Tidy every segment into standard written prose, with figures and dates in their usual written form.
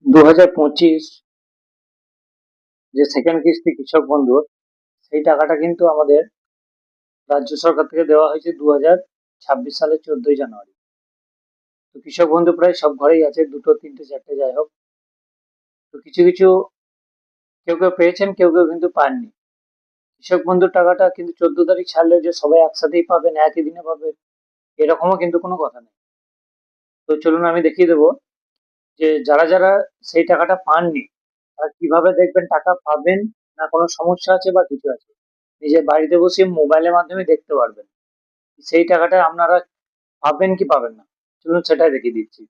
2025 যে সেকেন্ড কিস্তি কৃষক বন্ধুর, সেই টাকাটা কিন্তু আমাদের রাজ্য সরকার থেকে দেওয়া হয়েছে 2026 সালের 14ই জানুয়ারি। তো কৃষক বন্ধু প্রায় সব ঘরেই আছে, দুটো তিনটে চারটে যাই হোক। তো কিছু কিছু কেউ কেউ পেয়েছেন, কেউ কেউ কিন্তু পাননি। কৃষক বন্ধুর টাকাটা কিন্তু 14 তারিখ ছাড়লে যে সবাই একসাথেই পাবেন, একই দিনে পাবেন, এরকমও কিন্তু কোনো কথা নেই। তো চলুন আমি দেখিয়ে দেবো যে যারা যারা সেই টাকাটা পাননি তারা কিভাবে দেখবেন টাকা পাবেন, না কোনো সমস্যা আছে বা কিছু আছে। নিজের বাড়িতে বসে মোবাইলের মাধ্যমে দেখতে পারবেন সেই টাকাটা আপনারা পাবেন কি পাবেন না। চলুন সেটাই দেখিয়ে দিচ্ছি।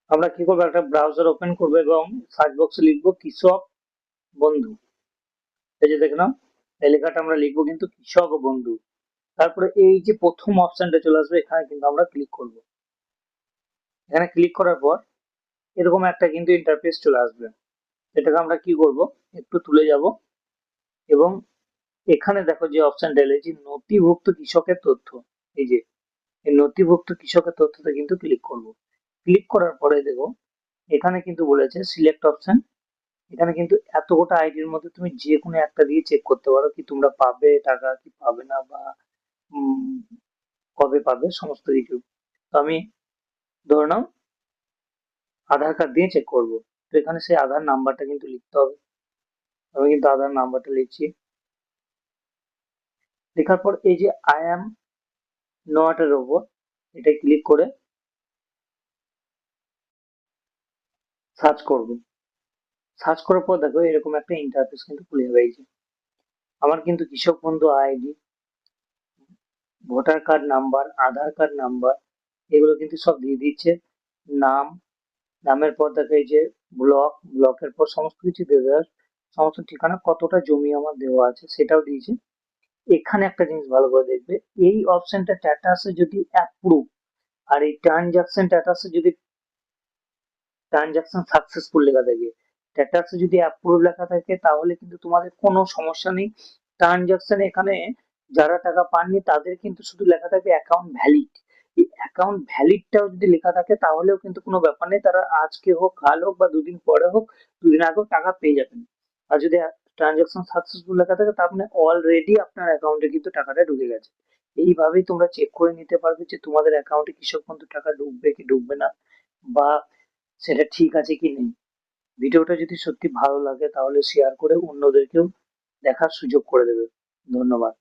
আমরা কি করবো, একটা ব্রাউজার ওপেন করবো এবং সার্চ বক্সে লিখবো কৃষক বন্ধু। এই যে দেখলাম, এই লেখাটা আমরা লিখবো কিন্তু কৃষক বন্ধু। তারপরে এই যে প্রথম অপশনটা চলে আসবে, এখানে কিন্তু আমরা ক্লিক করব। এখানে ক্লিক করার পর এরকম একটা কিন্তু ইন্টারফেস চলে আসবে। এটাকে আমরা কি করব, একটু তুলে যাব এবং এখানে দেখো যে অপশনটা এলে যে নথিভুক্ত কৃষকের তথ্য, এই যে এই নথিভুক্ত কৃষকের তথ্যতে কিন্তু ক্লিক করব। ক্লিক করার পরে দেখো এখানে কিন্তু বলেছে সিলেক্ট অপশন। এখানে কিন্তু এত গোটা আইডির মধ্যে তুমি যে কোনো একটা দিয়ে চেক করতে পারো কি তোমরা পাবে টাকা কি পাবে না, বা উম, কবে পাবে সমস্ত কিছু। তো আমি ধরে নাও আধার কার্ড দিয়ে চেক করব। তো এখানে সেই আধার নাম্বারটা কিন্তু লিখতে হবে। আমি কিন্তু আধার নাম্বারটা লিখছি। লেখার পর এই যে আই অ্যাম নট এর ওপর এটা ক্লিক করে সার্চ করব। সার্চ করার পর দেখো এরকম একটা ইন্টারফেস কিন্তু খুলে যাবে। এই যে আমার কিন্তু কৃষক বন্ধু আইডি, ভোটার কার্ড নাম্বার, আধার কার্ড নাম্বার, এগুলো কিন্তু সব দিয়ে দিচ্ছে। নাম, নামের পর দেখো এই যে ব্লক, ব্লকের পর সমস্ত কিছু দিয়ে দেওয়ার, সমস্ত ঠিকানা, কতটা জমি আমার দেওয়া আছে সেটাও দিয়েছে। এখানে একটা জিনিস ভালো করে দেখবে, এই অপশনটা স্ট্যাটাসে যদি অ্যাপ্রুভ আর এই ট্রানজাকশন স্ট্যাটাসে যদি ট্রানজাকশন সাকসেসফুল লেখা থাকে, স্ট্যাটাসে যদি অ্যাপ্রুভ লেখা থাকে তাহলে কিন্তু তোমাদের কোনো সমস্যা নেই। ট্রানজাকশন এখানে যারা টাকা পাননি তাদের কিন্তু শুধু লেখা থাকবে অ্যাকাউন্ট ভ্যালিড। এই অ্যাকাউন্ট ভ্যালিডটাও যদি লেখা থাকে তাহলেও কিন্তু কোনো ব্যাপার নেই, তারা আজকে হোক কাল হোক বা দুদিন পরে হোক, দুদিন আগে হোক টাকা পেয়ে যাবেন। আর যদি ট্রানজাকশন সাকসেসফুল লেখা থাকে তার মানে অলরেডি আপনার অ্যাকাউন্টে কিন্তু টাকাটা ঢুকে গেছে। এইভাবেই তোমরা চেক করে নিতে পারবে যে তোমাদের অ্যাকাউন্টে কৃষক বন্ধু টাকা ঢুকবে কি ঢুকবে না, বা সেটা ঠিক আছে কি নেই। ভিডিওটা যদি সত্যি ভালো লাগে তাহলে শেয়ার করে অন্যদেরকেও দেখার সুযোগ করে দেবে। ধন্যবাদ।